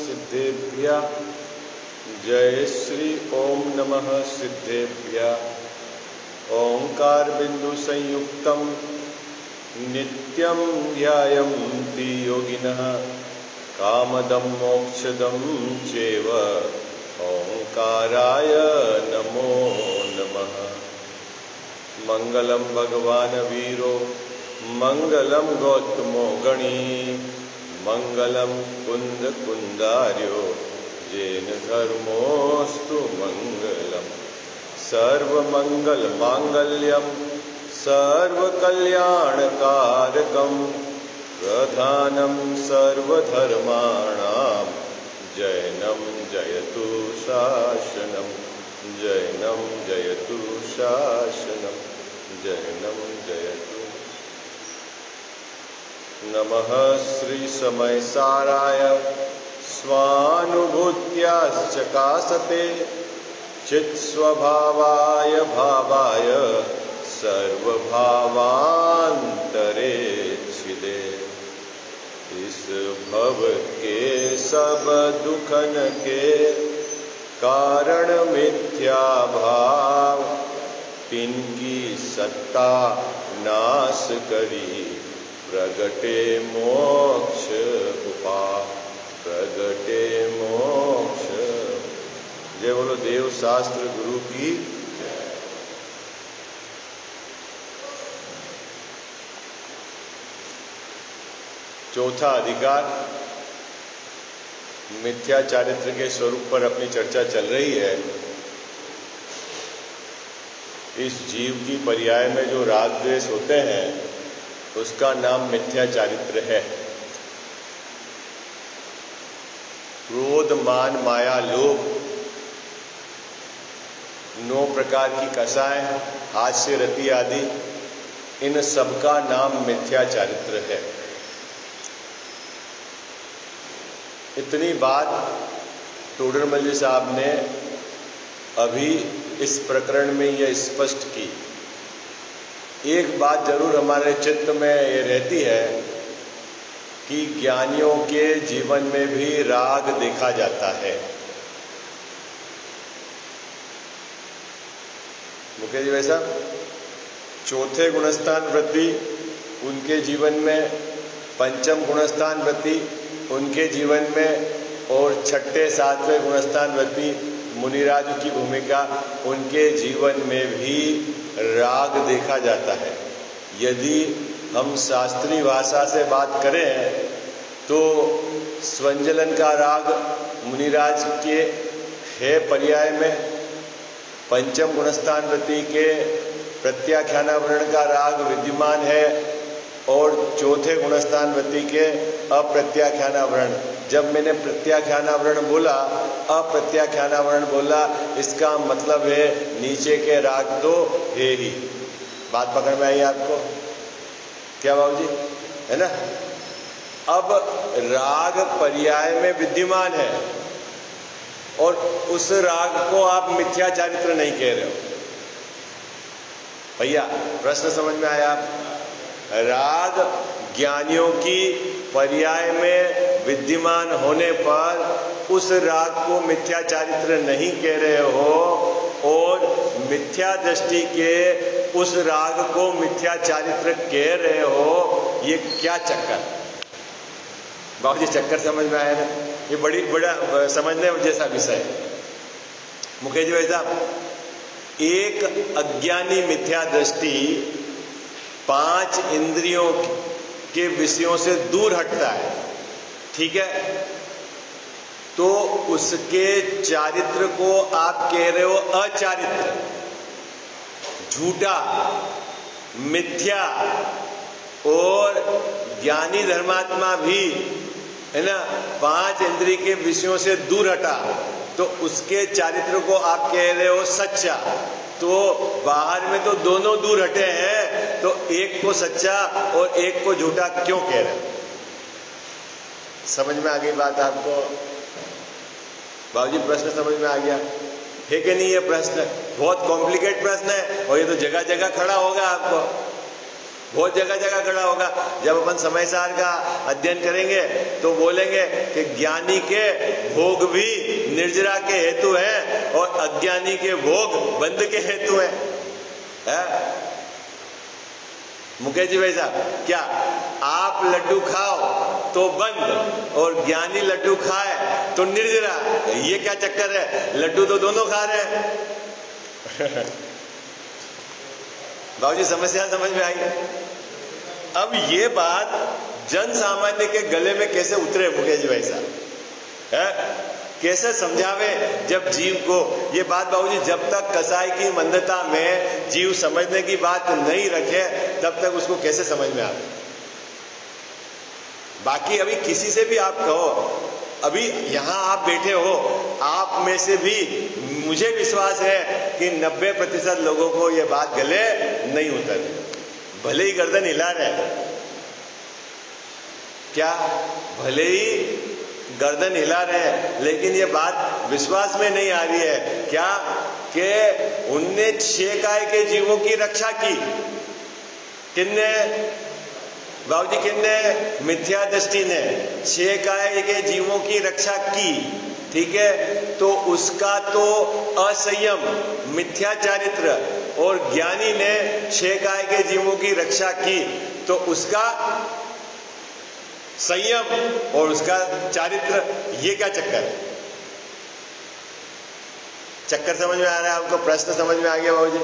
सिद्धेभ्यः। जय श्री ओम नमः सिद्धेभ्यः। ओंकार बिंदु संयुक्तं नित्यं ध्यायन्ति योगिनः। कामदं मोक्षदं चैव ओंकाराय नमो नमः। मंगलम भगवान वीरो मंगलम गौतमो गणी। मंगलम कुंद कुंदार्यो जैन धर्मोस्तु मंगलम। सर्वमंगल मांगल्यम सर्वकल्याणकारकम। प्रधानम सर्वधर्माणां जैनम जयतु शासनम। जैनम जयतु शासनम। जैनम जयतु। नमः श्री समय साराय स्वानुभूत्याश्चकासते। चित्स्वभावाय भावाय सर्वभावांतरेच्छिदे। इस भव के सब दुखन के कारण मिथ्या भाव। तिनकी सत्ता नाश करी प्रगटे मोक्ष उपाय। प्रगटे मोक्ष। जय बोलो देव शास्त्र गुरु की जय। चौथा अधिकार, मिथ्या चारित्र के स्वरूप पर अपनी चर्चा चल रही है। इस जीव की पर्याय में जो राग द्वेष होते हैं उसका नाम मिथ्या चारित्र है। क्रोध मान माया लोभ 9 प्रकार की कसाएं, हास्य रति आदि, इन सब का नाम मिथ्या चारित्र है। इतनी बात टोडरमल जी साहब ने अभी इस प्रकरण में यह स्पष्ट की। एक बात जरूर हमारे चित्त में ये रहती है कि ज्ञानियों के जीवन में भी राग देखा जाता है। मुकेश जी वैसा चौथे गुणस्थान वृत्ति उनके जीवन में, पंचम गुणस्थान वृत्ति उनके जीवन में, और छठे सातवें गुणस्थान वृत्ति मुनिराज की भूमिका उनके जीवन में भी राग देखा जाता है। यदि हम शास्त्रीय भाषा से बात करें तो स्वंजलन का राग मुनिराज के है पर्याय में, पंचम गुणस्थान वृत्ति के प्रत्याख्यानावरण का राग विद्यमान है, और चौथे गुणस्थान वृत्ति के अप्रत्याख्यानावरण। जब मैंने प्रत्याख्यानावरण बोला, अप्रत्याख्यानावरण बोला, इसका मतलब है नीचे के राग तो है ही। बात पकड़ में आई आपको? क्या बाबू जी, है ना? अब राग पर्याय में विद्यमान है और उस राग को आप मिथ्या चारित्र नहीं कह रहे हो। भैया प्रश्न समझ में आया? आप राग ज्ञानियों की पर्याय में विद्यमान होने पर उस राग को मिथ्या चारित्र नहीं कह रहे हो, और मिथ्या दृष्टि के उस राग को मिथ्या चारित्र कह रहे हो। ये क्या चक्कर? बाबू जी चक्कर समझ में आया ना? ये बड़ा समझने जैसा विषय है। मुकेश जी भाई साहब, एक अज्ञानी मिथ्या दृष्टि 5 इंद्रियों के विषयों से दूर हटता है, ठीक है? तो उसके चारित्र को आप कह रहे हो अचारित्र, झूठा, मिथ्या। और ज्ञानी धर्मात्मा भी है ना 5 इंद्रिय के विषयों से दूर हटा, तो उसके चारित्र को आप कह रहे हो सच्चा। तो बाहर में तो दोनों दूर हटे हैं, तो एक को सच्चा और एक को झूठा क्यों कह रहे हो? समझ में आ गई बात आपको? बाबूजी प्रश्न समझ में आ गया है कि नहीं? ये प्रश्न बहुत कॉम्प्लिकेट प्रश्न है और ये तो जगह जगह खड़ा होगा आपको। बहुत जगह जगह खड़ा होगा। जब अपन समय सार का अध्ययन करेंगे तो बोलेंगे कि ज्ञानी के भोग भी निर्जरा के हेतु हैं और अज्ञानी के भोग बंद के हेतु हैं। मुकेश जी भाई साहब, क्या आप लड्डू खाओ तो बंद और ज्ञानी लड्डू खाए तो निर्जरा? ये क्या चक्कर है? लड्डू तो दोनों खा रहे हैं। बाबूजी समस्या समझ में आई? अब ये बात जन सामान्य के गले में कैसे उतरे मुकेश जी भाई साहब? कैसे समझावे जब जीव को ये बात? बाबूजी जब तक कसाई की मंदता में जीव समझने की बात नहीं रखे तब तक उसको कैसे समझ में आवे? बाकी अभी किसी से भी आप कहो, अभी यहां आप बैठे हो, आप में से भी मुझे विश्वास है कि 90% लोगों को ये बात गले नहीं उतरती। भले ही गर्दन हिला रहे, क्या भले ही गर्दन हिला रहे हैं, लेकिन ये बात विश्वास में नहीं आ रही है क्या कि उनने 6 काय के जीवों की रक्षा की। किन्ने बाबूजी? किन्ने? मिथ्या दृष्टि ने 6 काय के जीवों की रक्षा की। ठीक है, तो उसका तो असंयम मिथ्या चारित्र, और ज्ञानी ने 6 काय के जीवों की रक्षा की तो उसका संयम और उसका चारित्र। ये क्या चक्कर है? चक्कर समझ में आ रहा है आपको? प्रश्न समझ में आ गया बाबूजी?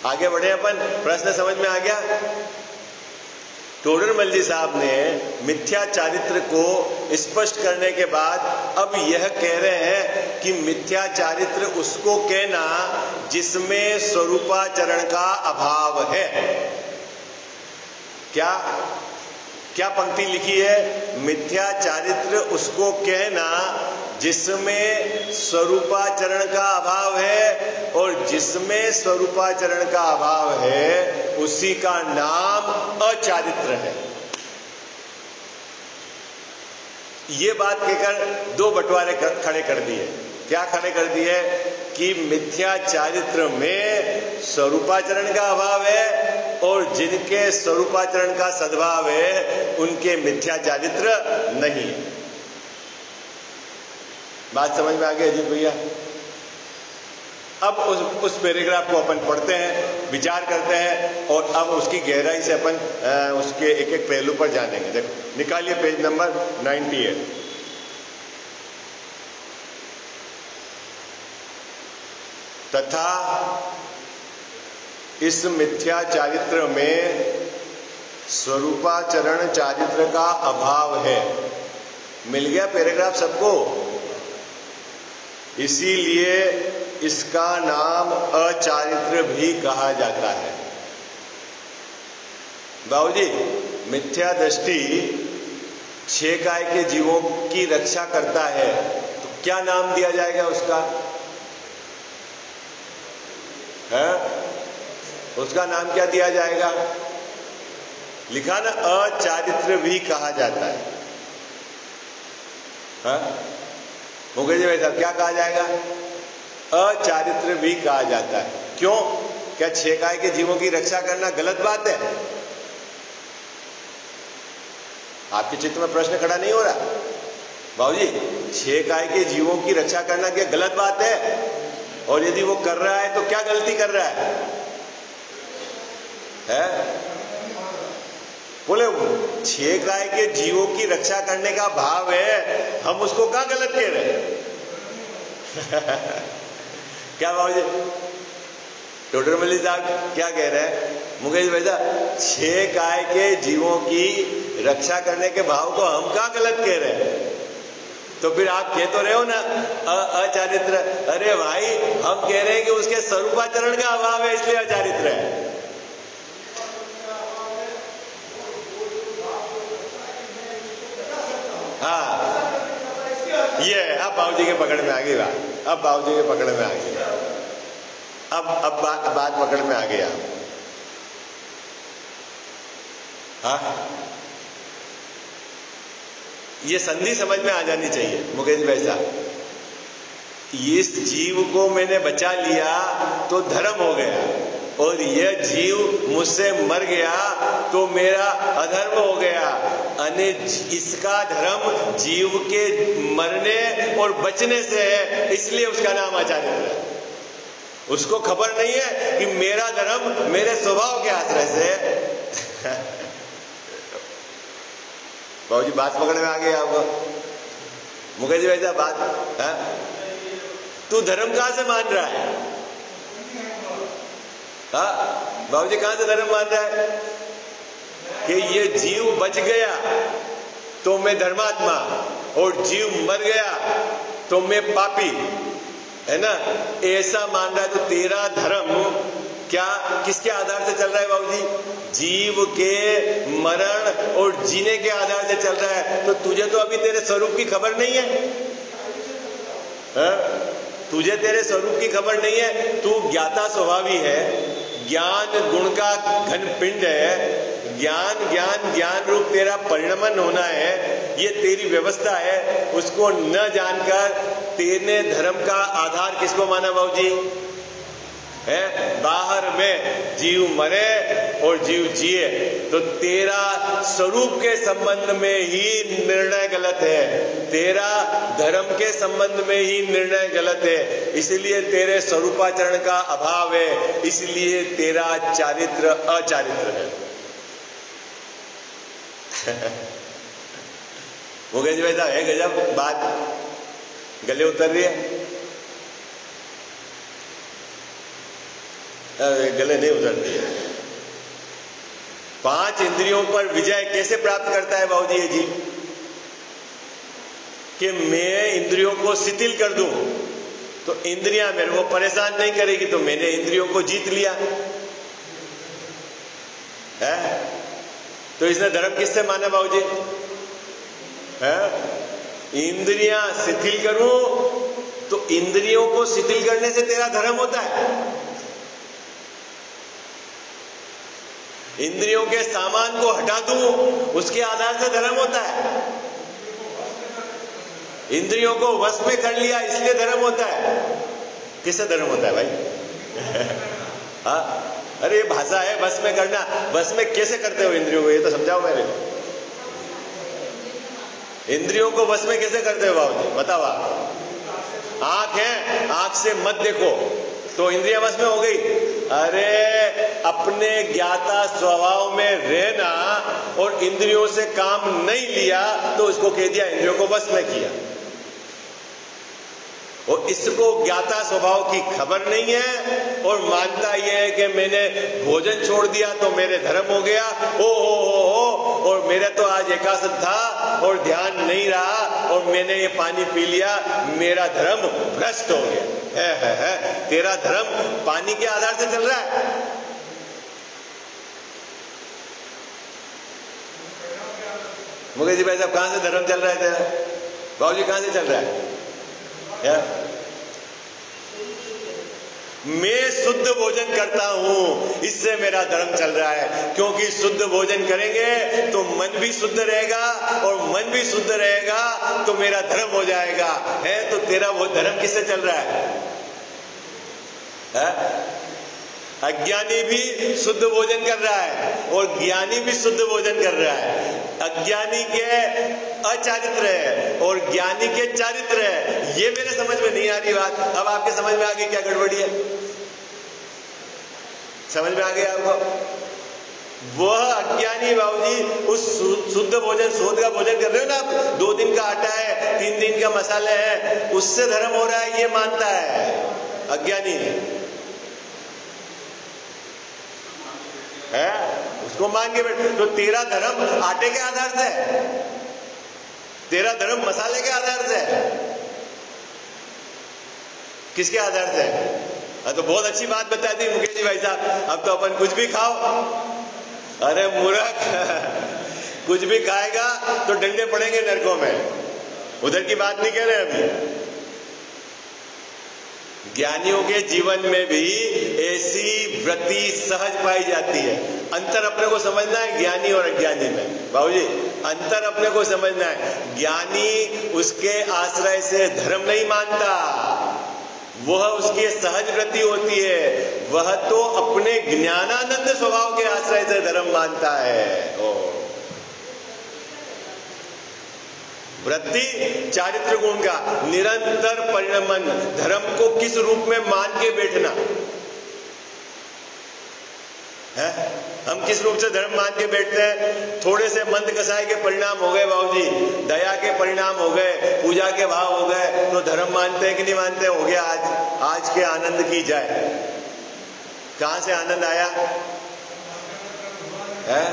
आगे बढ़े अपन। प्रश्न समझ में आ गया? टोडरमल जी साहब ने मिथ्या चारित्र को स्पष्ट करने के बाद अब यह कह रहे हैं कि मिथ्या चारित्र उसको कहना जिसमें स्वरूपाचरण का अभाव है। क्या क्या पंक्ति लिखी है? मिथ्या चारित्र उसको कहना जिसमें स्वरूपाचरण का अभाव है, और जिसमें स्वरूपाचरण का अभाव है उसी का नाम अचारित्र है। ये बात कहकर 2 बंटवारे खड़े कर दिए। क्या खड़े कर दिए? कि मिथ्या चारित्र में स्वरूपाचरण का अभाव है और जिनके स्वरूपाचरण का सद्भाव है उनके मिथ्या चारित्र नहीं है। बात समझ में आ गई अजीत भैया? अब उस पैराग्राफ को अपन पढ़ते हैं, विचार करते हैं और अब उसकी गहराई से अपन उसके एक एक पहलू पर जानेंगे। देखो, निकालिए पेज नंबर 98। तथा इस मिथ्या चारित्र में स्वरूपाचरण चारित्र का अभाव है। मिल गया पैराग्राफ सबको? इसीलिए इसका नाम अचारित्र भी कहा जाता है। बाबूजी, मिथ्या दृष्टि 6 काय के जीवों की रक्षा करता है तो क्या नाम दिया जाएगा उसका? है? उसका नाम क्या दिया जाएगा? लिखा ना, अचारित्र भी कहा जाता है। मुकेश जी भाई साहब, क्या कहा जाएगा? अचारित्र भी कहा जाता है। क्यों? क्या 6 काय के जीवों की रक्षा करना गलत बात है? आपके चित्त में प्रश्न खड़ा नहीं हो रहा? बाबूजी, 6 काय के जीवों की रक्षा करना क्या गलत बात है? और यदि वो कर रहा है तो क्या गलती कर रहा है? बोले 6 काय के जीवों की रक्षा करने का भाव है, हम उसको क्या गलत कह रहे हैं? क्या बाबूजी? टोडरमल साहब क्या कह रहे हैं? मुकेश भाई साहब, 6 काय के जीवों की रक्षा करने के भाव को हम क्या गलत कह रहे हैं? तो फिर आप कह तो रहे हो ना अचारित्र। अरे भाई, हम कह रहे हैं कि उसके स्वरूपाचरण का अभाव है इसलिए अचारित्र है। हाँ, ये अब बाबूजी के पकड़ में आ गई बात। अब बाबूजी के पकड़ में आ गई। अब बात पकड़ में आ गया। हाँ, ये संधि समझ में आ जानी चाहिए मुकेश भाई साहब। इस जीव को मैंने बचा लिया तो धर्म हो गया, और यह जीव मुझसे मर गया तो मेरा अधर्म हो गया। अने इसका धर्म जीव के मरने और बचने से है, इसलिए उसका नाम आचार्य है। उसको खबर नहीं है कि मेरा धर्म मेरे स्वभाव के आश्रय से है। बाबूजी बात पकड़ में आ गई आपको? मुखर्जी वैसा बात है? तू धर्म कहां से मान रहा है? हाँ बाबूजी कहां से धर्म मान रहा है? कि ये जीव बच गया तो मैं धर्मात्मा, और जीव मर गया तो मैं पापी, है ना? ऐसा मान रहा है। तो तेरा धर्म क्या किसके आधार से चल रहा है बाबूजी? जीव के मरण और जीने के आधार से चल रहा है। तो तुझे तो अभी तेरे स्वरूप की खबर नहीं है, तुझे तेरे स्वरूप की खबर नहीं है। तू ज्ञाता स्वभावी है, ज्ञान गुण का घन पिंड है, ज्ञान ज्ञान ज्ञान रूप तेरा परिणमन होना है, ये तेरी व्यवस्था है। उसको न जानकर तेने धर्म का आधार किसको माना बाबूजी? है बाहर में जीव मरे और जीव जिए, तो तेरा स्वरूप के संबंध में ही निर्णय गलत है, तेरा धर्म के संबंध में ही निर्णय गलत है। इसलिए तेरे स्वरूपाचरण का अभाव है, इसलिए तेरा चारित्र अचारित्र है। मुकेश भाई साहब है गजब बात, गले उतर रही है? गले नहीं उतरती है। 5 इंद्रियों पर विजय कैसे प्राप्त करता है बाबूजी ये जीव? कि मैं इंद्रियों को शिथिल कर दूं तो इंद्रियां मेरे को परेशान नहीं करेगी, तो मैंने इंद्रियों को जीत लिया है। तो इसने धर्म किससे माना बाबूजी? है इंद्रियां शिथिल करूं तो इंद्रियों को शिथिल करने से तेरा धर्म होता है। इंद्रियों के सामान को हटा दूं उसके आधार से धर्म होता है। इंद्रियों को वश में कर लिया इसलिए धर्म होता है। किससे धर्म होता है भाई? हाँ अरे ये भाषा है वश में करना, वश में कैसे करते हो इंद्रियों को, ये तो समझाओ मेरे को। इंद्रियों को वश में कैसे करते हो बाबूजी बताओ आप? आंख है, आंख से मत देखो तो इंद्रियां वश में हो गई। अरे अपने ज्ञाता स्वभाव में रहना और इंद्रियों से काम नहीं लिया तो उसको कह दिया इंद्रियों को वश में किया। और इसको ज्ञाता स्वभाव की खबर नहीं है और मानता यह है कि मैंने भोजन छोड़ दिया तो मेरे धर्म हो गया। ओ और मेरा तो आज एकादश था और ध्यान नहीं रहा और मैंने ये पानी पी लिया, मेरा धर्म भ्रष्ट हो गया। है। तेरा धर्म पानी के आधार से चल रहा है। मुकेश जी भाई साहब कहां से धर्म चल रहा है तेरा? बाबूजी कहां से चल रहा है? मैं शुद्ध भोजन करता हूं इससे मेरा धर्म चल रहा है, क्योंकि शुद्ध भोजन करेंगे तो मन भी शुद्ध रहेगा और मन भी शुद्ध रहेगा तो मेरा धर्म हो जाएगा। है तो तेरा वो धर्म किससे चल रहा है? अज्ञानी भी शुद्ध भोजन कर रहा है और ज्ञानी भी शुद्ध भोजन कर रहा है। अज्ञानी के अचारित्र है और ज्ञानी के चारित्र है। ये मेरे समझ में नहीं आ रही बात। अब आपके समझ में आ गई क्या गड़बड़ी है? समझ में आ गया आपको? वह अज्ञानी बाबूजी उस शुद्ध भोजन शोध का भोजन कर रहे हो ना आप, 2 दिन का आटा है, 3 दिन का मसाले है, उससे धर्म हो रहा है, ये मानता है अज्ञानी है। उसको मान के बैठ। तो तेरा धर्म आटे के आधार से है, तेरा धर्म मसाले के आधार से है। किसके आधार से है? तो बहुत अच्छी बात बता दी मुकेश जी भाई साहब। अब तो अपन कुछ भी खाओ। अरे मूर्ख, कुछ भी खाएगा तो डंडे पड़ेंगे नरकों में। उधर की बात नहीं कह रहे अभी। ज्ञानियों के जीवन में भी ऐसी वृत्ति सहज पाई जाती है। अंतर अपने को समझना है ज्ञानी और अज्ञानी में। बाबूजी अंतर अपने को समझना है। ज्ञानी उसके आश्रय से धर्म नहीं मानता, वह उसकी सहज वृत्ति होती है, वह तो अपने ज्ञानानंद स्वभाव के आश्रय से धर्म मानता है। ओ वृत्ति चारित्र गुण का निरंतर परिणमन, धर्म को किस रूप में मान के बैठना है? हम किस रूप से धर्म मान के बैठते हैं? थोड़े से मंद कसाई के परिणाम हो गए बाबूजी, दया के परिणाम हो गए, पूजा के भाव हो गए, तो धर्म मानते हैं कि नहीं मानते? हो गया आज के आनंद की जाए। कहां से आनंद आया है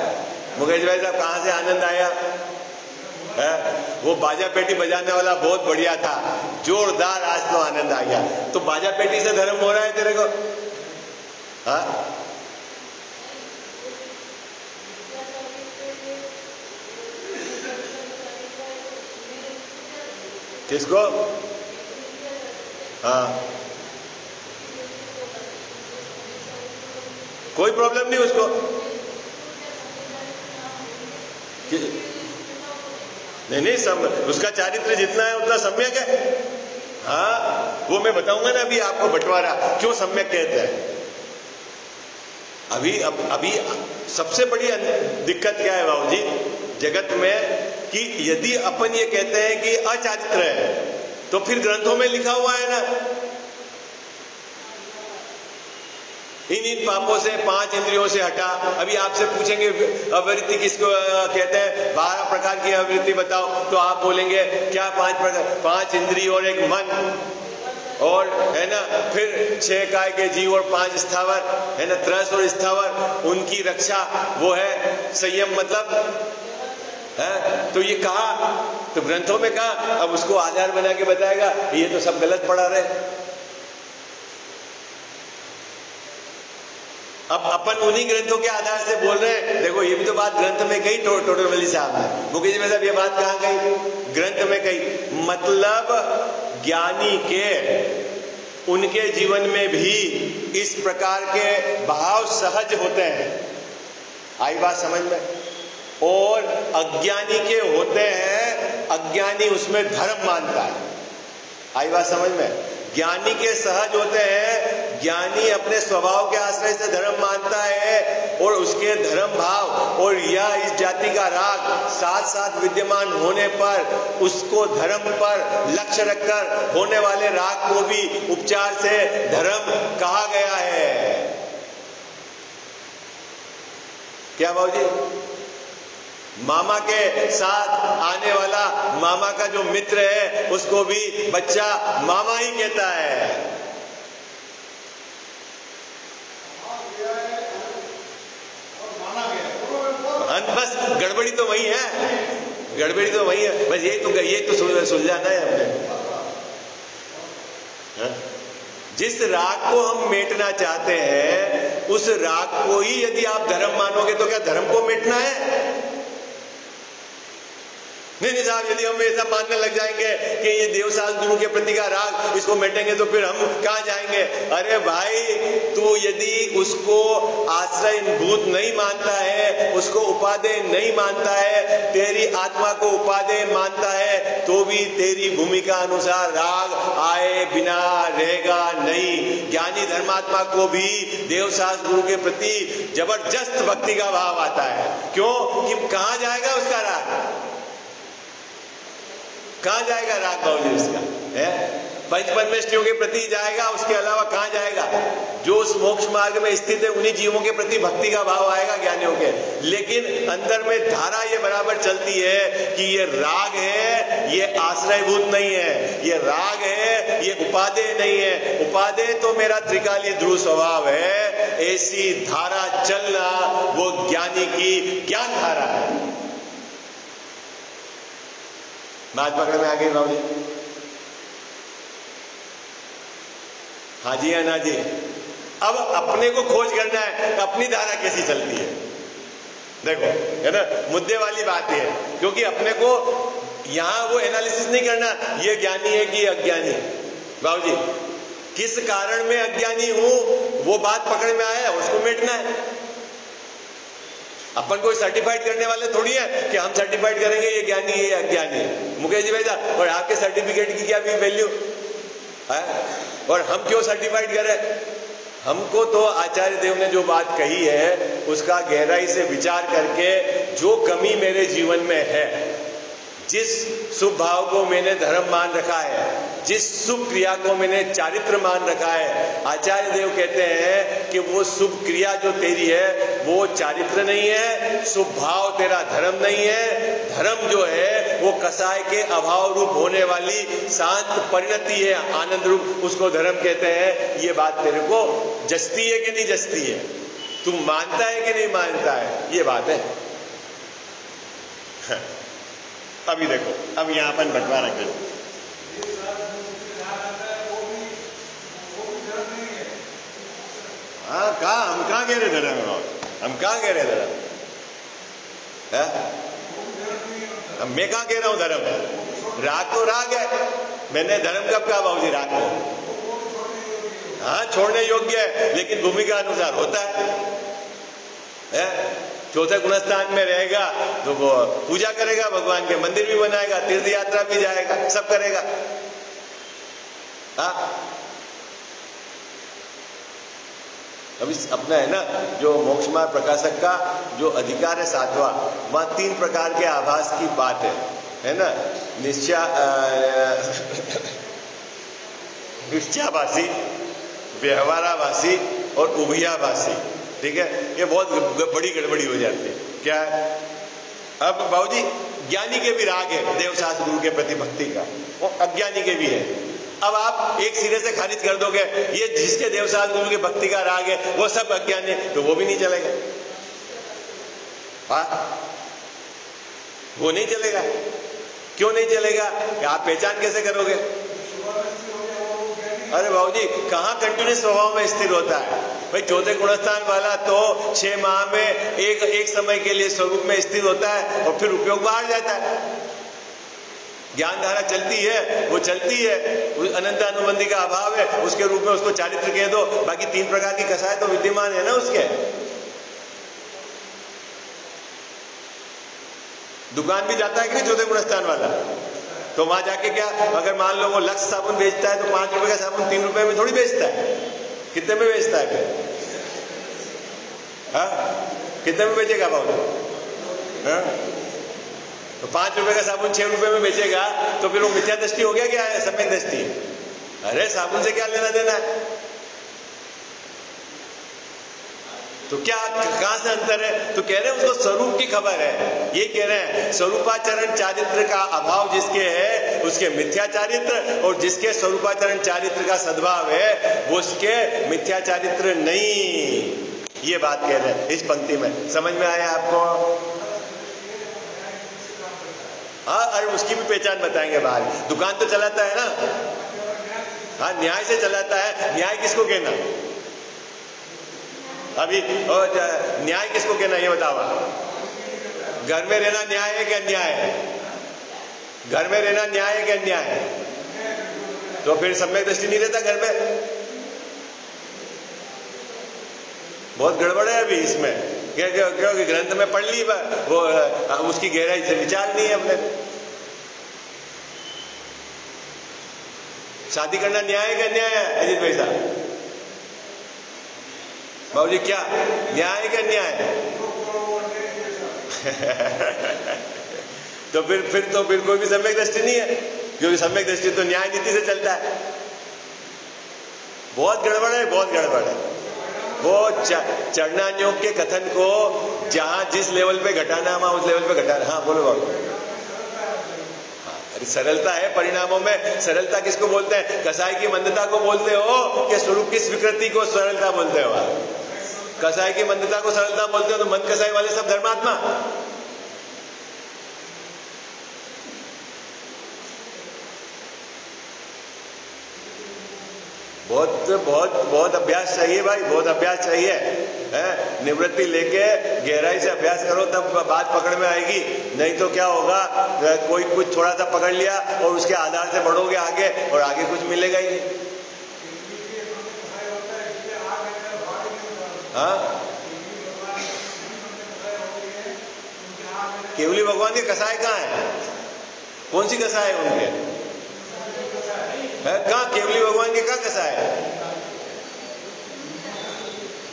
मुकेश भाई साहब? कहां से आनंद आया है? वो बाजा पेटी बजाने वाला बहुत बढ़िया था, जोरदार, आज तो आनंद आ गया। तो बाजा पेटी से धर्म हो रहा है तेरे को? हाँ, किसको? हाँ, कोई प्रॉब्लम नहीं उसको। नहीं, उसका चारित्र जितना है उतना सम्यक है। हाँ, वो मैं बताऊंगा ना अभी आपको बंटवारा क्यों सम्यक कहते हैं। अभी सबसे बड़ी दिक्कत क्या है बाबूजी जगत में, कि यदि अपन ये कहते हैं कि अचारित्र है, तो फिर ग्रंथों में लिखा हुआ है ना, इन पापों से 5 इंद्रियों से हटा। अभी आपसे पूछेंगे अवृत्ति किसको कहते हैं, 12 प्रकार की अवृत्ति बताओ, तो आप बोलेंगे क्या 5 प्रकार? 5 इंद्रिय और 1 मन, और है ना, फिर 6 काय के जीव और 5 स्थावर, है ना, त्रस और स्थावर, उनकी रक्षा वो है संयम, मतलब है। तो ये कहा, तो ग्रंथों में कहा, अब उसको आधार बना के बताएगा, ये तो सब गलत पढ़ा रहे। अब अपन उन्हीं ग्रंथों के आधार से बोल रहे हैं। देखो ये भी तो बात ग्रंथ में कही टोटल वली साहब ने, मुकेश भाई साहब ये बात कहाँ कही? ग्रंथ में कही। मतलब ज्ञानी के उनके जीवन में भी इस प्रकार के भाव सहज होते हैं। आई बात समझ में? और अज्ञानी के होते हैं, अज्ञानी उसमें धर्म मानता है। आई बात समझ में? ज्ञानी के सहज होते हैं, ज्ञानी अपने स्वभाव के आश्रय से धर्म मानता है, और उसके धर्म भाव और या इस जाति का राग साथ साथ विद्यमान होने पर उसको धर्म पर लक्ष्य रखकर होने वाले राग को भी उपचार से धर्म कहा गया है। क्या बाबूजी? मामा के साथ आने वाला मामा का जो मित्र है उसको भी बच्चा मामा ही कहता है। बस गड़बड़ी तो वही है, गड़बड़ी तो वही है, बस ये तो सुलझाना है हमने। जिस राग को हम मेटना चाहते हैं उस राग को ही यदि आप धर्म मानोगे तो क्या धर्म को मेटना है? नहीं साहब, यदि हम ऐसा मानने लग जाएंगे कि ये देवशास्त्र गुरु के प्रति का राग इसको मेटेंगे तो फिर हम कहां जाएंगे? अरे भाई, तू यदि उसको आश्रय भूत नहीं मानता है, उसको उपादेय नहीं मानता है, तेरी आत्मा को उपादेय मानता है, तो भी तेरी भूमिका अनुसार राग आए बिना रहेगा नहीं। ज्ञानी धर्मात्मा को भी देवशास्त्र गुरु के प्रति जबरदस्त भक्ति का भाव आता है। क्यों? कि कहां जाएगा उसका राग? कहां जाएगा राग बाबूजी उसका? है पंच परमेष्ठियों के प्रति जाएगा, उसके अलावा कहां जाएगा? जो उस मोक्ष मार्ग में स्थित है उन्हीं जीवों के प्रति भक्ति का भाव आएगा ज्ञानियों के। लेकिन अंदर में धारा ये बराबर चलती है कि ये राग है, ये आश्रयभूत नहीं है, ये राग है, ये उपादेय नहीं है। उपादेय तो मेरा त्रिकालीय ध्रुव स्वभाव है, ऐसी धारा चलना वो ज्ञानी की ज्ञान धारा है। बात पकड़ में आ गई बाबू जी? हाँ जी, है ना जी? अब अपने को खोज करना है, अपनी धारा कैसी चलती है। देखो, है ना, मुद्दे वाली बात है, क्योंकि अपने को यहां वो एनालिसिस नहीं करना ये ज्ञानी है कि अज्ञानी। बाबूजी, किस कारण में अज्ञानी हूं वो बात पकड़ में आया, उसको मिटना है। अपन कोई सर्टिफाइड करने वाले थोड़ी है कि हम सर्टिफाइड करेंगे ये ज्ञानी है ये अज्ञानी है। मुकेश जी भाई साहब, और आपके सर्टिफिकेट की क्या भी वैल्यू है? और हम क्यों सर्टिफाइड करें? हमको तो आचार्य देव ने जो बात कही है उसका गहराई से विचार करके जो कमी मेरे जीवन में है, जिस शुभ भाव को मैंने धर्म मान रखा है, जिस शुभ क्रिया को मैंने चारित्र मान रखा है, आचार्य देव कहते हैं कि वो शुभ क्रिया जो तेरी है वो चारित्र नहीं है, शुभ भाव तेरा धर्म नहीं है। धर्म जो है वो कसाय के अभाव रूप होने वाली शांत परिणति है, आनंद रूप, उसको धर्म कहते हैं। ये बात तेरे को जचती है कि नहीं जचती है? तू मानता है कि नहीं मानता है? ये बात है। अभी देखो, अब यहां अपन बंटवारा करें। हाँ, कहा हम कहां कह रहे धर्म है? हम कहां कह रहे धर्म है? मैं कहां कह रहा हूं धर्म है? राग तो राग है। मैंने धर्म कब कहा बाबूजी? राग को हाँ छोड़ने योग्य है, लेकिन भूमिका अनुसार होता है? चौथे गुणस्थान में रहेगा तो वो पूजा करेगा, भगवान के मंदिर भी बनाएगा, तीर्थ यात्रा भी जाएगा, सब करेगा। हाँ, अभी अपना है ना जो मोक्ष मार्ग प्रकाशक का जो अधिकार है 7वां, वहां 3 प्रकार के आभास की बात है ना? निश्चयाभासी, व्यवहाराभासी और उभयाभासी। ठीक है, ये बहुत बड़ी गड़बड़ी हो जाती है। क्या है? अब बाबूजी ज्ञानी के भी राग है देवशास्त्र गुरु के प्रति भक्ति का, और अज्ञानी के भी है। अब आप एक सिरे से खारिज कर दोगे ये जिसके देवशास्त्र गुरु की भक्ति का राग है वो सब अज्ञानी है, तो वो भी नहीं चलेगा। हाँ, वो नहीं चलेगा। क्यों नहीं चलेगा? आप पहचान कैसे करोगे? अरे बाबूजी कहां कंटिन्यूस स्वभाव में स्थिर होता है भाई? चौथे गुणस्थान वाला तो 6 माह में एक समय के लिए स्वरूप में स्थिर होता है और फिर उपयोग बाहर जाता है। ज्ञान धारा चलती है, वो चलती है, अनंत अनुबंधी का अभाव है, उसके रूप में उसको चारित्र कह दो, बाकी 3 प्रकार की कसाय तो विद्यमान है ना उसके। दुकान भी जाता है कि नहीं चौथे गुणस्थान वाला? तो वहां जाके क्या, अगर मान लो वो लक्स साबुन बेचता है तो 5 रुपए का साबुन 3 रुपए में थोड़ी बेचता है। कितने में बेचता है फिर? हाँ, कितने में बेचेगा बाबू? हाँ, तो 5 रुपए का साबुन 6 रुपए में बेचेगा तो फिर वो मिथ्या दृष्टि हो गया क्या? सम्यक दृष्टि। अरे साबुन से क्या लेना देना है? तो क्या कहां से अंतर है? तो कह रहे हैं उसको स्वरूप की खबर है। ये कह रहे हैं स्वरूपाचरण चारित्र का अभाव जिसके है उसके मिथ्या चारित्र, और जिसके स्वरूपाचरण चारित्र का सद्भाव है वो उसके मिथ्या चारित्र नहीं। ये बात कह रहे हैं इस पंक्ति में। समझ में आया आपको? हाँ, अरे उसकी भी पहचान बताएंगे बाहर। दुकान तो चलाता है ना? हाँ, न्याय से चलाता है। न्याय किसको कहना? अभी न्याय किसको कहना ये बताओ। घर में रहना न्याय है कि अन्याय है? घर में रहना न्याय है कि अन्याय है? तो फिर सम्यक दृष्टि नहीं रहता घर में। बहुत गड़बड़ है अभी इसमें, क्योंकि ग्रंथ में पढ़ ली वो उसकी गहराई से विचार नहीं है अपने। शादी करना न्याय है कि अन्याय है अजीत भाई साहब? बाबूजी क्या न्याय का न्याय है? तो फिर कोई भी सम्यक दृष्टि नहीं है, क्योंकि सम्यक दृष्टि तो न्याय नीति से चलता है। बहुत गड़बड़ है, बहुत गड़बड़ है। वो चरणान्योग के कथन को जहां जिस लेवल पे घटाना है वहां उस लेवल पे घटाना। हाँ बोलो बाबू। हाँ, अरे सरलता है परिणामों में। सरलता किसको बोलते हैं? कसाई की मंदता को बोलते हो कि स्वरूप की स्वीकृति को सरलता बोलते हो? कसाई की मंदता को सरलता बोलते हो तो मंद कसाई वाले सब धर्मात्मा। बहुत बहुत बहुत अभ्यास चाहिए भाई, बहुत अभ्यास चाहिए है। निवृत्ति लेके गहराई से अभ्यास करो तब बात पकड़ में आएगी। नहीं तो क्या होगा, कोई कुछ थोड़ा सा पकड़ लिया और उसके आधार से बढ़ोगे आगे, और आगे कुछ मिलेगा ही नहीं। हाँ, केवली भगवान के कसाय कहाँ है? कौन सी कसाय है उनके? कहाँ केवली भगवान के कहाँ कसा है?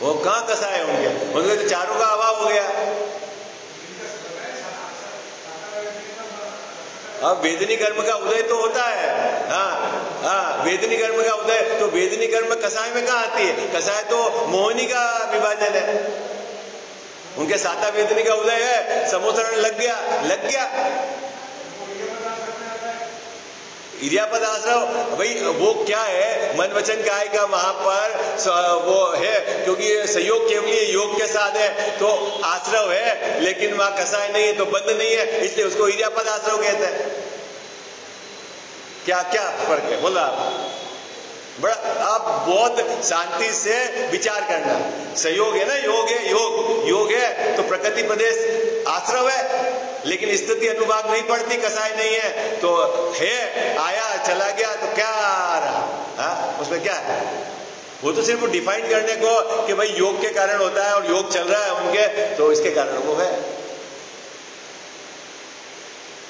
वो कहाँ कसा है उनके तो चारों का अभाव हो गया। अब वेदनी कर्म का उदय तो होता है। हाँ, वेदनी कर्म का उदय, तो वेदनी कर्म कसाय में कहाँ आती है? कसाय तो मोहनी का विभाजन है। उनके साता वेदनी का उदय है, समोसरण लग गया। इरियापद आश्रव भाई वो क्या है? मन वचन काय का वहां पर वो है, क्योंकि संयोग केवली योग के साथ है तो आश्रव है, लेकिन वहां कसाय नहीं है तो बंद नहीं है, इसलिए उसको इरियापद आश्रव कहते हैं। क्या फर्क है बोला आप? बड़ा आप बहुत शांति से विचार करना। संयोग है ना, योग है तो प्रकृति प्रदेश आश्रव है, लेकिन स्थिति अनुभाग नहीं पड़ती, कसाय नहीं है तो है, आया चला गया तो क्या रहा? उसमें क्या है? वो तो सिर्फ डिफाइन करने को कि भाई योग के कारण होता है और योग चल रहा है उनके, तो इसके कारण वो है।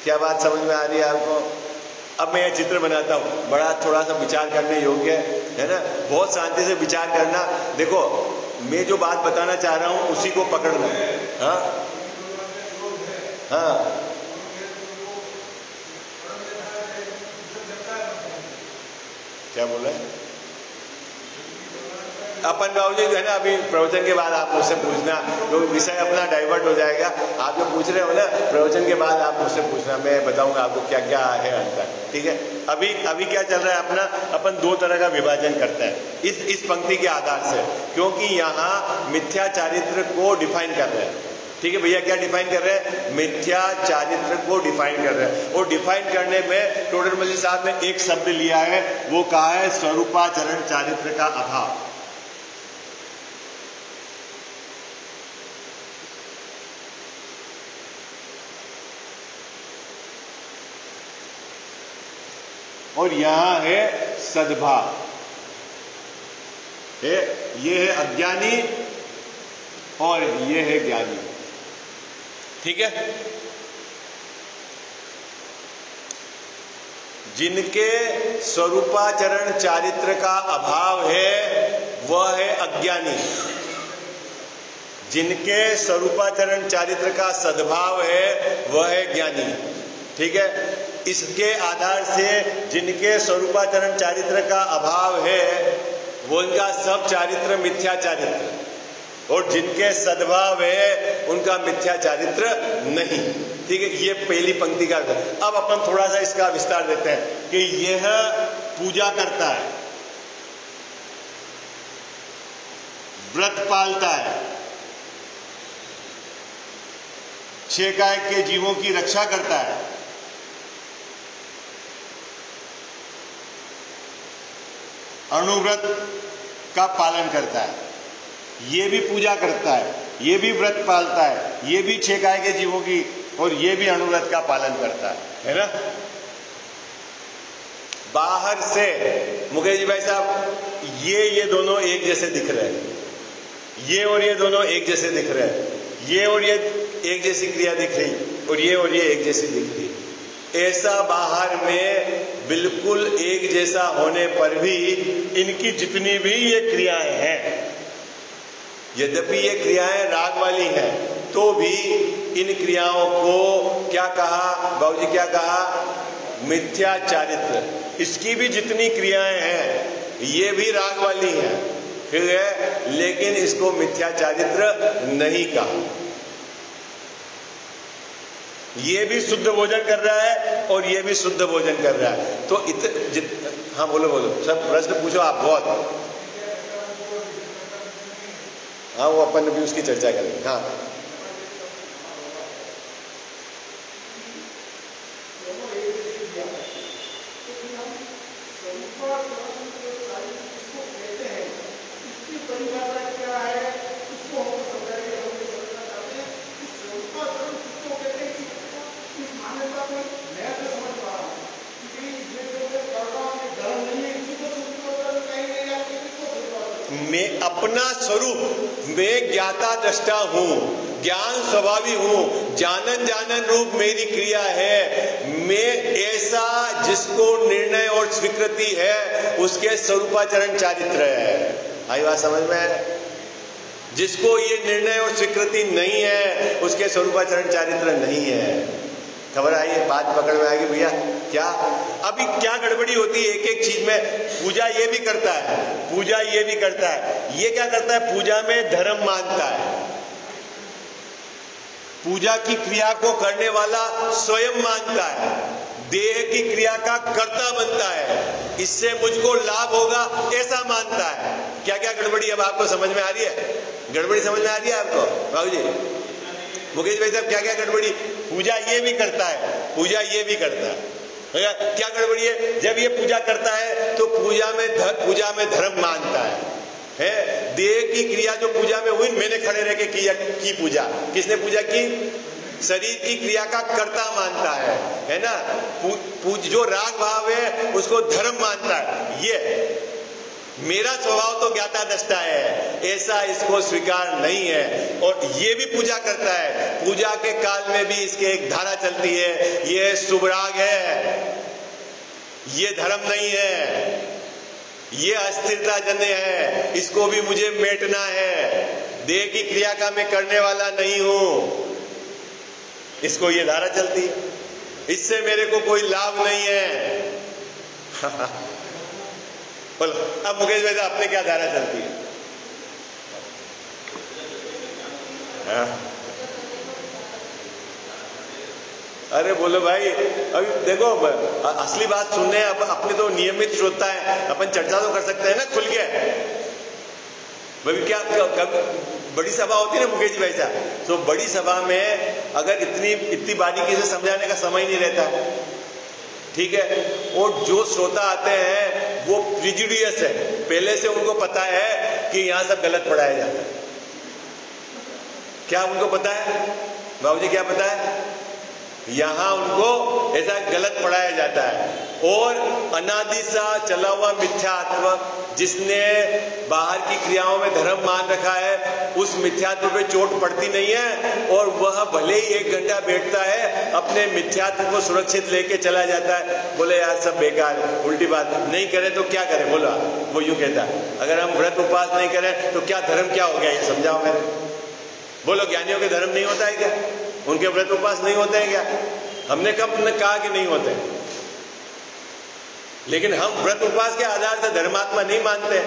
क्या बात समझ में आ रही है आपको? अब मैं यह चित्र बनाता हूं, बड़ा थोड़ा सा विचार करने योग्य है ना, बहुत शांति से विचार करना। देखो मैं जो बात बताना चाह रहा हूं उसी को पकड़ना। हाँ क्या बोल रहे हैं अपन बाबूजी? है ना, अभी प्रवचन के बाद आप मुझसे पूछना, तो विषय अपना डाइवर्ट हो जाएगा। आप जो पूछ रहे हो ना, प्रवचन के बाद आप मुझसे पूछना, मैं बताऊंगा आपको क्या क्या है अंतर। ठीक है? अभी क्या चल रहा है अपना? अपन दो तरह का विभाजन करते हैं इस पंक्ति के आधार से, क्योंकि यहाँ मिथ्या चारित्र को डिफाइन कर रहे हैं। ठीक है भैया, क्या डिफाइन कर रहे हैं? मिथ्या चारित्र को डिफाइन कर रहे हैं। और डिफाइन करने में टोडरमल साहब ने एक शब्द लिया है, वो कहा है स्वरूपाचरण चारित्र का अभाव। और यहां है सद्भाव, ये है अज्ञानी और ये है ज्ञानी। ठीक है? जिनके स्वरूपाचरण चारित्र का अभाव है वह है अज्ञानी, जिनके स्वरूपाचरण चारित्र का सद्भाव है वह है ज्ञानी। ठीक है? इसके आधार से जिनके स्वरूपाचरण चारित्र का अभाव है वो इनका सब चारित्र मिथ्या चारित्र, और जिनके सद्भाव है उनका मिथ्या चारित्र नहीं। ठीक है? ये पहली पंक्ति का। अब अपन थोड़ा सा इसका विस्तार देते हैं कि यह पूजा करता है, व्रत पालता है, छह काय के जीवों की रक्षा करता है, अणुव्रत का पालन करता है, ये भी पूजा करता है, ये भी व्रत पालता है, ये भी छह काय के जीवों की, और ये भी अणुव्रत का पालन करता है ना? बाहर से मुकेश जी भाई साहब, ये दोनों एक जैसे दिख रहे हैं, ये और ये दोनों एक जैसे दिख रहे हैं, ये और ये एक जैसी क्रिया दिख रही, और ये एक जैसी दिख रही। ऐसा बाहर में बिल्कुल एक जैसा होने पर भी इनकी जितनी भी ये क्रियाएं हैं, यद्यपि ये क्रियाएं राग वाली हैं, तो भी इन क्रियाओं को क्या कहा बाबूजी? क्या कहा? मिथ्या चारित्र। इसकी भी जितनी क्रियाएं हैं ये भी राग वाली हैं, ठीक है, लेकिन इसको मिथ्या चारित्र नहीं कहा। ये भी शुद्ध भोजन कर रहा है और ये भी शुद्ध भोजन कर रहा है। तो हाँ बोलो सब प्रश्न पूछो आप बहुत। हाँ वो अपन भी उसकी चर्चा करेंगे। हाँ मैं अपना स्वरूप, मैं ज्ञाता दृष्टा हूं, ज्ञान स्वभावी हूं, जानन जानन रूप मेरी क्रिया है। मैं ऐसा जिसको निर्णय और स्वीकृति है उसके स्वरूपाचरण चारित्र है। आई बात समझ में? जिसको ये निर्णय और स्वीकृति नहीं है उसके स्वरूपाचरण चारित्र नहीं है। खबर आई है? बात पकड़ में आएगी भैया? क्या अभी क्या गड़बड़ी होती है एक एक चीज में? पूजा ये भी करता है, पूजा ये भी करता है, ये क्या करता है? पूजा में धर्म मानता है। पूजा की क्रिया को करने वाला स्वयं मानता है, देह की क्रिया का कर्ता बनता है, इससे मुझको लाभ होगा ऐसा मानता है। क्या क्या गड़बड़ी अब आपको समझ में आ रही है? गड़बड़ी समझ में आ रही है आपको बाबू जी? मुकेश भाई साहब क्या क्या गड़बड़ी? पूजा ये भी करता है, पूजा ये भी करता है। क्या गड़बड़ी है? जब ये पूजा करता है तो पूजा में धर्म मानता है। देह की क्रिया जो पूजा में हुई, मैंने खड़े रह के की पूजा। किसने पूजा की? शरीर की क्रिया का कर्ता मानता है ना? जो राग भाव है उसको धर्म मानता है। ये मेरा स्वभाव तो ज्ञाता दृष्टा है, ऐसा इसको स्वीकार नहीं है। और ये भी पूजा करता है, पूजा के काल में भी इसके एक धारा चलती है, ये शुभ राग है, ये धर्म नहीं है, ये अस्थिरता जन्य है, इसको भी मुझे मेटना है। देह की क्रिया का मैं करने वाला नहीं हूं, इसको ये धारा चलती है, इससे मेरे को कोई लाभ नहीं है। बोलो अब मुकेश भाई आपने क्या धारा चलती है? अरे बोलो भाई, अभी देखो असली बात सुनने अपने तो नियमित श्रोता है, अपन चर्चा तो कर सकते हैं ना खुल के। भाई क्या बड़ी सभा होती है ना मुकेश भाई साहब, तो बड़ी सभा में अगर इतनी बारीकी से समझाने का समय नहीं रहता, ठीक है? और जो श्रोता आते हैं वो प्रिजुडियस है, पहले से उनको पता है कि यहां सब गलत पढ़ाया जाता है। क्या उनको पता है बाबूजी? क्या पता है? यहां उनको ऐसा गलत पढ़ाया जाता है। और अनादि सा चला हुआ मिथ्यात्व, जिसने बाहर की क्रियाओं में धर्म मान रखा है, उस मिथ्यात्व पे चोट पड़ती नहीं है, और वह भले ही 1 घंटा बैठता है अपने मिथ्यात्व को सुरक्षित लेके चला जाता है। बोले यार सब बेकार है, उल्टी बात, नहीं करे तो क्या करे? बोला वो यूं कहता है, अगर हम व्रत उपवास नहीं करें तो क्या धर्म क्या हो गया, ये समझाओ मेरे। बोलो ज्ञानियों के धर्म नहीं होता है क्या? उनके व्रत उपवास नहीं होते हैं क्या? हमने कब कहा कि नहीं होते? लेकिन हम व्रत उपवास के आधार से धर्मात्मा नहीं मानते।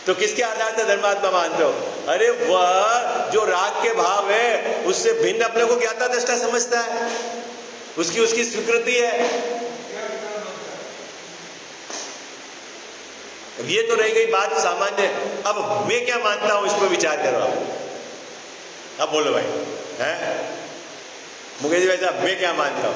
तो किसके आधार से धर्मात्मा मानते हो? अरे वह जो राग के भाव है उससे भिन्न अपने को ज्ञाता दृष्टा समझता है, उसकी स्वीकृति है। ये तो रह गई बात सामान्य। अब मैं क्या मानता हूं इस पर विचार करो। अब बोलो भाई, हैं मुकेश भाई साहब, मैं क्या मानता हूं?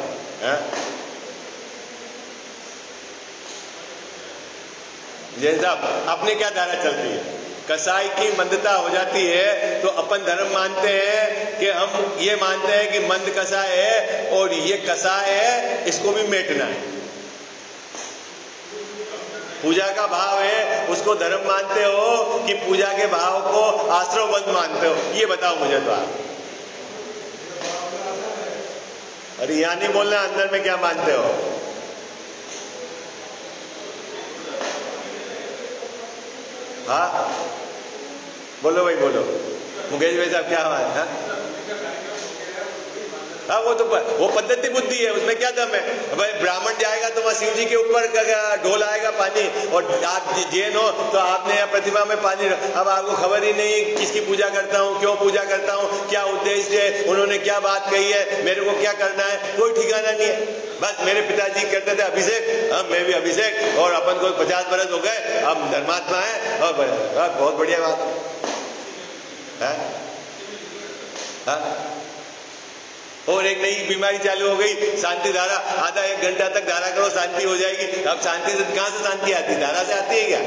जैन साहब अपने क्या धारा चलती है? कसाई की मंदता हो जाती है तो अपन धर्म मानते हैं कि हम ये मानते हैं कि मंद कसाय है और ये कसाय है, इसको भी मेटना है। पूजा का भाव है उसको धर्म मानते हो कि पूजा के भाव को आश्रमबद्ध मानते हो? ये बताओ मुझे तो आप। अरे यहां नहीं बोलना, अंदर में क्या मानते हो? हाँ बोलो भाई, बोलो मुकेश भाई साहब, क्या बात है? हाँ वो पद्धति बुद्धि है, उसमें क्या दम है? भाई ब्राह्मण जाएगा तो वहां शिव जी के ऊपर ढोल आएगा पानी, और आप जैन हो तो आपने प्रतिमा में पानी, अब आपको खबर ही नहीं किसकी पूजा करता हूँ, क्यों पूजा करता हूँ, क्या उद्देश्य है, उन्होंने क्या बात कही है, मेरे को क्या करना है, कोई ठिकाना नहीं है। बस मेरे पिताजी करते थे अभिषेक, मैं भी अभिषेक, और अपन को 50 बरस हो गए, अब धर्मात्मा है, और बहुत बढ़िया बात है। और एक नई बीमारी चालू हो गई, शांति धारा, आधा 1 घंटा तक धारा करो शांति हो जाएगी। अब शांति से कहां से शांति आती है? धारा से आती है क्या?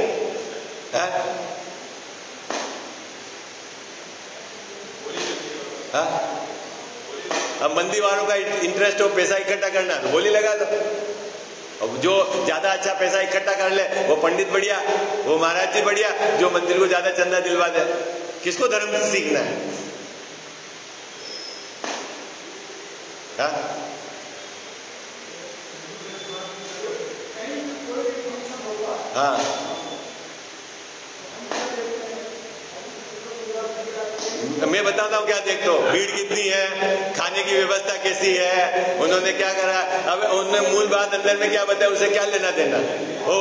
अब मंदिर वालों का इंटरेस्ट हो पैसा इकट्ठा करना, तो बोली लगा लो। अब जो ज्यादा अच्छा पैसा इकट्ठा कर ले वो पंडित बढ़िया, वो महाराज जी बढ़िया, जो मंदिर को ज्यादा चंदा दिलवा दे। किसको धर्म सीखना है? हा? हाँ, मैं बताता हूँ क्या देखते हो, भीड़ कितनी है, खाने की व्यवस्था कैसी है, उन्होंने क्या करा। अब उन्होंने मूल बात अंदर में क्या बताया, उसे क्या लेना देना हो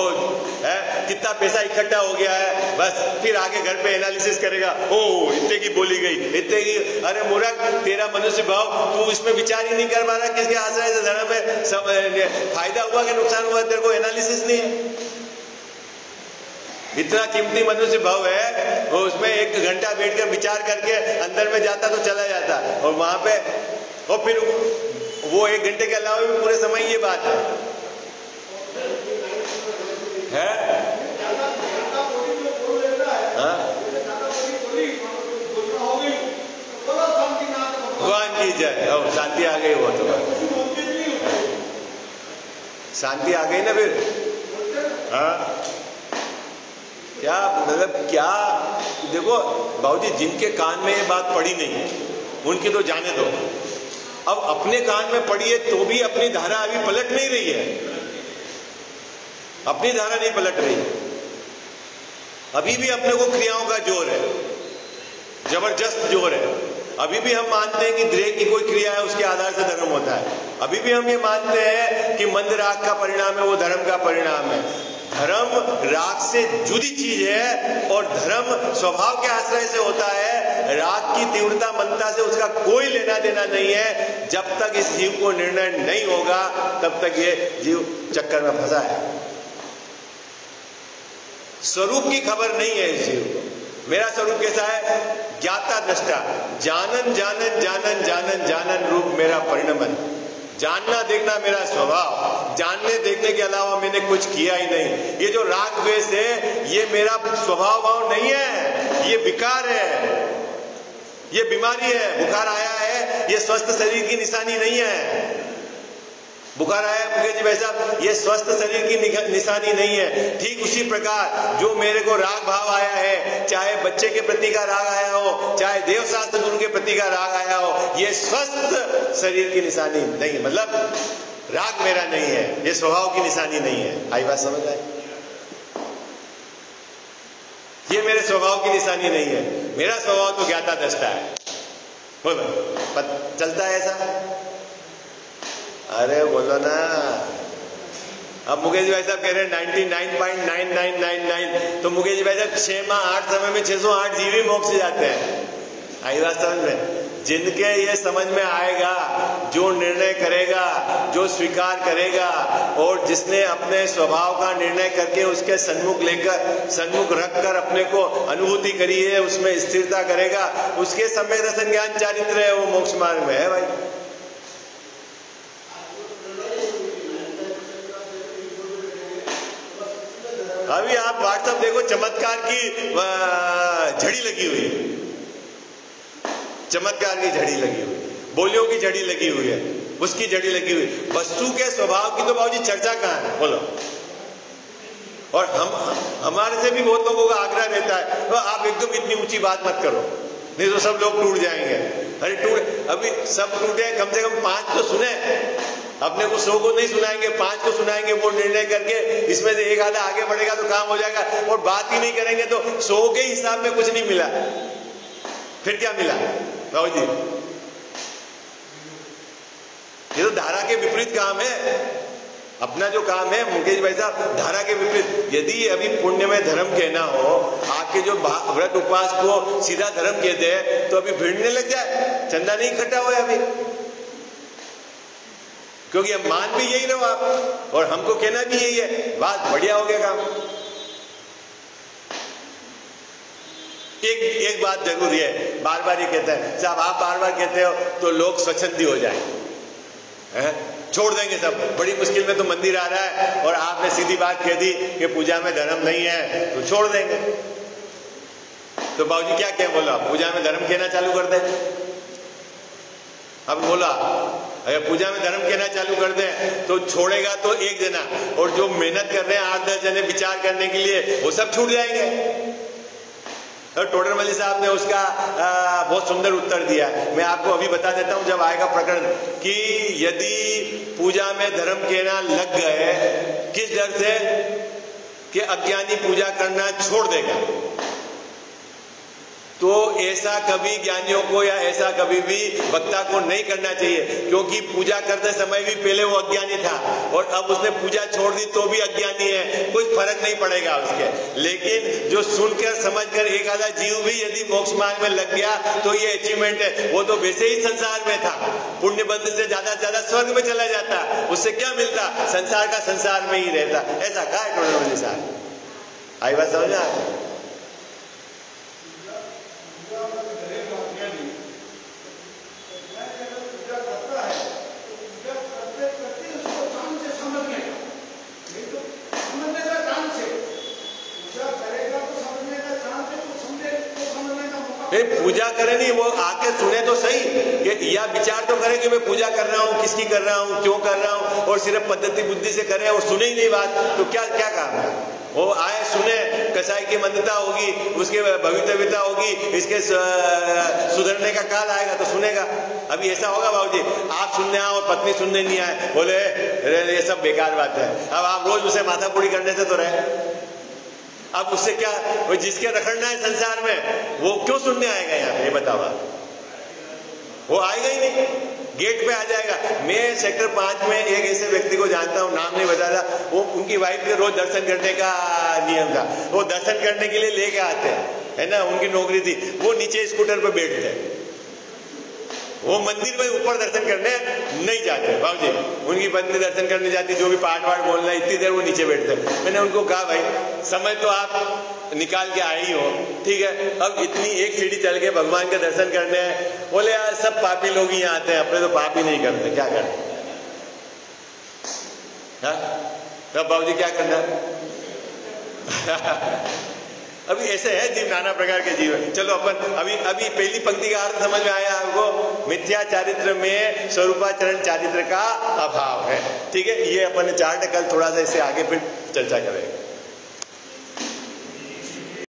है, कितना पैसा इकट्ठा हो गया है, बस फिर आगे घर पे एनालिसिस करेगा। ओ इतने की बोली गई, इतने की। अरे मूर्ख, तेरा मनुष्य भाव तू इसमें विचार ही नहीं कर पा रहा, किसके आश्रय से धर्म में फायदा हुआ कि नुकसान हुआ, तेरे को एनालिसिस नहीं है। इतना कीमती मनुष्य भाव है, वो उसमें 1 घंटा बैठकर विचार करके अंदर में जाता तो चला जाता, और वहां पे और फिर वो 1 घंटे के अलावा भी पूरे समय ये बात है? हाँ? भगवान की जय। और शांति आ गई, वो तो शांति आ गई ना फिर। हाँ, क्या मतलब, क्या देखो बाबूजी, जिनके कान में ये बात पड़ी नहीं उनकी तो जाने दो। अब अपने कान में पड़ी है तो भी अपनी धारा अभी पलट नहीं रही है, अपनी धारा नहीं पलट रही है। अभी भी अपने को क्रियाओं का जोर है, जबरदस्त जोर है। अभी भी हम मानते हैं कि देह की कोई क्रिया है, उसके आधार से धर्म होता है। अभी भी हम ये मानते हैं कि मंद राग का परिणाम है, वो धर्म का परिणाम है। धर्म राग से जुदी चीज है, और धर्म स्वभाव के आश्रय से होता है। राग की तीव्रता मंदता से उसका कोई लेना देना नहीं है। जब तक इस जीव को निर्णय नहीं होगा तब तक ये जीव चक्कर में फंसा है। स्वरूप की खबर नहीं है इस जीव को। मेरा स्वरूप कैसा है? ज्ञाता दृष्टा, जानन जानन जानन जानन जानन रूप मेरा परिणमन। जानना देखना मेरा स्वभाव, जानने देखने के अलावा मैंने कुछ किया ही नहीं। ये जो राग द्वेष है, ये मेरा स्वभाव भाव नहीं है, ये विकार है, ये बीमारी है। बुखार आया है, ये स्वस्थ शरीर की निशानी नहीं है। बुखार आया है मुकेश जी भाई साहब, ये स्वस्थ शरीर की निशानी नहीं है। ठीक उसी प्रकार जो मेरे को राग भाव आया है, चाहे बच्चे के प्रति का राग आया हो, चाहे देव शास्त्र गुरु के प्रति का राग आया हो, ये स्वस्थ शरीर की निशानी नहीं, मतलब राग मेरा नहीं है, ये स्वभाव की निशानी नहीं है। आई बात समझ आए? ये मेरे स्वभाव की निशानी नहीं है। मेरा स्वभाव तो ज्ञाता दृष्टा है। बोलो, चलता है ऐसा? अरे बोलो ना। अब मुकेश भाई साहब कह रहे हैं 99.9999, तो मुकेश भाई साहब 6 माह 8 समय में 608 जीव ही मोक्ष जाते हैं। आई बात समझ में? जिनके ये समझ में आएगा, जो निर्णय करेगा, जो स्वीकार करेगा, और जिसने अपने स्वभाव का निर्णय करके उसके सन्मुख रखकर अपने को अनुभूति करी है, उसमें स्थिरता करेगा, उसके सम्यक दर्शन ज्ञान चारित्र है, वो मोक्ष मार्ग में है भाई। अभी आप व्हाट्सएप देखो, चमत्कार की झड़ी लगी हुई है, चमत्कार की झड़ी लगी हुई, बोलियों की झड़ी लगी हुई है, उसकी झड़ी लगी हुई। वस्तु के स्वभाव की तो बाबूजी चर्चा कहाँ है, बोलो। और हमारे से भी बहुत लोगों का आग्रह रहता है, तो आप एकदम इतनी ऊंची बात मत करो, नहीं तो सब लोग टूट जाएंगे। अरे टूट, अभी सब टूटे, कम से कम 5 तो सुने। अपने को 100 को नहीं सुनाएंगे, 5 को सुनाएंगे। वो निर्णय करके इसमें से एक आधा आगे बढ़ेगा तो काम हो जाएगा। और बात ही नहीं करेंगे तो 100 के हिसाब में कुछ नहीं मिला, फिर क्या मिला राहुल जी? ये तो धारा के विपरीत काम है। अपना जो काम है मुकेश भाई साहब, धारा के विपरीत। यदि अभी पुण्य में धर्म कहना हो, आपके जो व्रत उपवास को सीधा धर्म कहते हैं, तो अभी भिड़ने लग जाए, चंदा नहीं इकट्ठा हुआ अभी, क्योंकि हम मान भी यही रहो आप, और हमको कहना भी यही है। बात बढ़िया हो गया काम। एक बात जरूरी है, बार बार ये कहता है साहब, आप बार बार कहते हो तो लोग स्वच्छंदी हो जाए, छोड़ देंगे सब। बड़ी मुश्किल में तो मंदिर आ रहा है और आपने सीधी बात कह दी कि पूजा में धर्म नहीं है, तो छोड़ देंगे। तो बाबूजी क्या क्या बोला, पूजा में धर्म कहना चालू कर दे। अब बोला अगर पूजा में धर्म कहना चालू कर दे तो छोड़ेगा तो 1 जना, और जो मेहनत कर रहे हैं 8-10 जने विचार करने के लिए, वो सब छूट जाएंगे। और टोडरमल साहब ने उसका बहुत सुंदर उत्तर दिया है। मैं आपको अभी बता देता हूं जब आएगा प्रकरण, कि यदि पूजा में धर्म कहना लग गए, किस डर से, कि अज्ञानी पूजा करना छोड़ देगा, तो ऐसा कभी ज्ञानियों को या ऐसा कभी भी वक्ता को नहीं करना चाहिए, क्योंकि पूजा करते समय भी पहले वो अज्ञानी था और अब उसने पूजा छोड़ दी तो भी अज्ञानी है, कोई फर्क नहीं पड़ेगा उसके। लेकिन जो सुनकर समझकर एक आधा जीव भी यदि मोक्ष मार्ग में लग गया तो ये अचीवमेंट है। वो तो वैसे ही संसार में था, पुण्य बंध से ज्यादा स्वर्ग में चला जाता, उससे क्या मिलता, संसार का संसार में ही रहता। ऐसा कहा है टोडरमल साहब। आई बात समझ में? पूजा करे नहीं, वो आके सुने तो सही, कि या विचार तो करे कि मैं पूजा कर रहा हूँ, किसकी कर रहा हूँ, क्यों कर रहा हूँ, और सिर्फ पद्धति बुद्धि से करे और सुने ही नहीं बात, तो क्या क्या काम है? वो आए सुने, कसाई की मंदता होगी, उसके भवितव्यता होगी, इसके सुधरने का काल आएगा तो सुनेगा। अभी ऐसा होगा बाबूजी, आप सुनने आओ और पत्नी सुनने नहीं आए, बोले ये सब बेकार बात है। अब आप रोज उसे माथापूरी करने से तो रहे, अब उससे क्या, वो जिसके रखना है संसार में वो क्यों सुनने आएगा यहाँ पे, ये बताओ आप? वो आएगा ही नहीं, गेट पे आ जाएगा। मैं सेक्टर 5 में एक ऐसे व्यक्ति को जानता हूँ, नाम नहीं बताता, वो उनकी वाइफ के रोज दर्शन करने का नियम था, वो दर्शन करने के लिए लेके आते है ना, उनकी नौकरी थी, वो नीचे स्कूटर पे बैठते, वो मंदिर में ऊपर दर्शन करने नहीं जाते। बाबूजी उनकी पत्नी दर्शन करने जाती, जो भी पाठ वाठ बोलना, इतनी देर वो नीचे बैठते। मैंने उनको कहा भाई समय तो आप निकाल के आए ही हो, ठीक है, अब इतनी एक सीढ़ी चल के भगवान के दर्शन करने हैं। बोले यार सब पापी लोग ही आते हैं, अपने तो पाप ही नहीं करते, क्या करें? तब बाबूजी क्या करना? अभी ऐसे है जीव, नाना प्रकार के जीव है। चलो अपन अभी पहली पंक्ति का अर्थ समझ में आया आपको? मिथ्या चारित्र में स्वरूपाचरण चारित्र का अभाव है, ठीक है। ये अपन चार्ट कल थोड़ा सा इससे आगे फिर चर्चा करेंगे।